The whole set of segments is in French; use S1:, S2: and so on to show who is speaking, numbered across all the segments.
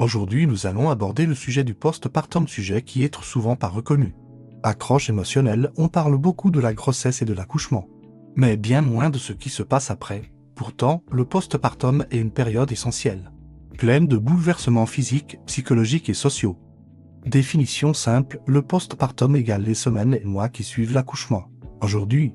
S1: Aujourd'hui, nous allons aborder le sujet du postpartum, sujet qui est trop souvent pas reconnu. Accroche émotionnelle, on parle beaucoup de la grossesse et de l'accouchement, mais bien moins de ce qui se passe après. Pourtant, le postpartum est une période essentielle, pleine de bouleversements physiques, psychologiques et sociaux. Définition simple, le postpartum égale les semaines et mois qui suivent l'accouchement. Aujourd'hui,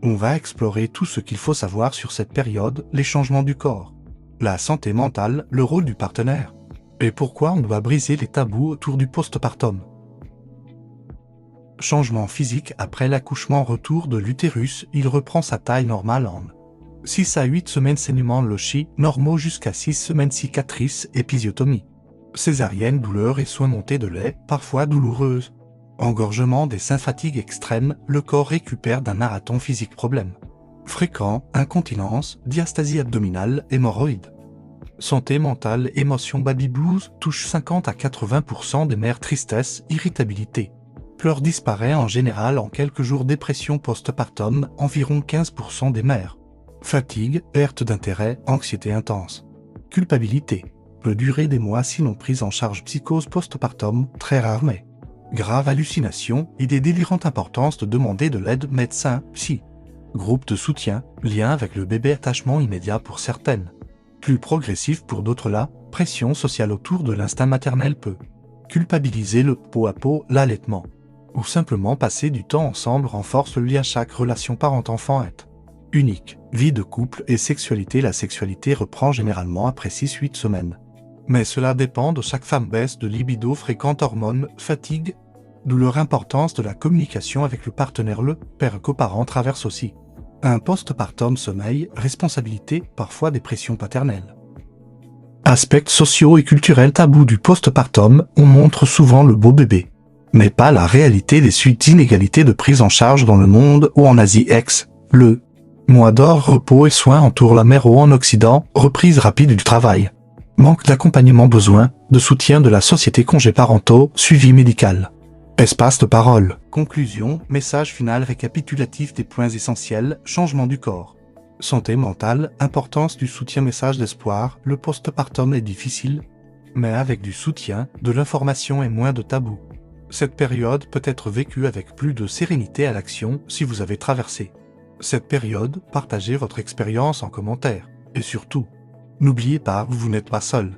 S1: on va explorer tout ce qu'il faut savoir sur cette période, les changements du corps, la santé mentale, le rôle du partenaire, et pourquoi on doit briser les tabous autour du postpartum. Changement physique après l'accouchement, retour de l'utérus, il reprend sa taille normale en 6 à 8 semaines, saignements lochi, normaux jusqu'à 6 semaines, cicatrices, épisiotomie, césarienne, douleur et soins, montée de lait, parfois douloureuse. Engorgement des seins, fatigue extrême, le corps récupère d'un marathon physique, problème fréquent, incontinence, diastasie abdominale, hémorroïdes. Santé mentale, émotions, baby blues, touche 50 à 80% des mères, tristesse, irritabilité. Pleurs disparaît en général en quelques jours, dépression postpartum, environ 15% des mères. Fatigue, perte d'intérêt, anxiété intense. Culpabilité, peut durer des mois sinon prise en charge. Psychose postpartum, très rare mais grave. Hallucination, idée délirante, importance de demander de l'aide, médecin, psy. Groupe de soutien, lien avec le bébé, attachement immédiat pour certaines, plus progressif pour d'autres. La pression sociale autour de l'instinct maternel peut culpabiliser. Le peau à peau, l'allaitement, ou simplement passer du temps ensemble renforce le lien. Chaque relation parent-enfant est unique. Vie de couple et sexualité, la sexualité reprend généralement après 6-8 semaines. Mais cela dépend de chaque femme. Baisse de libido fréquente, hormones, fatigue, douleur. Importance de la communication avec le partenaire, le père coparent traverse aussi un postpartum, sommeil, responsabilité, parfois dépression paternelle. Aspects sociaux et culturels, tabou du postpartum, on montre souvent le beau bébé, mais pas la réalité des suites, inégalités de prise en charge dans le monde ou en Asie. Le mois d'or, repos et soins entourent la mère ou en Occident, reprise rapide du travail. Manque d'accompagnement, besoin de soutien de la société, congés parentaux, suivi médical. Espace de parole. Conclusion, message final récapitulatif des points essentiels, changement du corps. Santé mentale, importance du soutien, message d'espoir, le postpartum est difficile, mais avec du soutien, de l'information et moins de tabous. Cette période peut être vécue avec plus de sérénité à l'action si vous avez traversé cette période. Partagez votre expérience en commentaire. Et surtout, n'oubliez pas, vous n'êtes pas seul.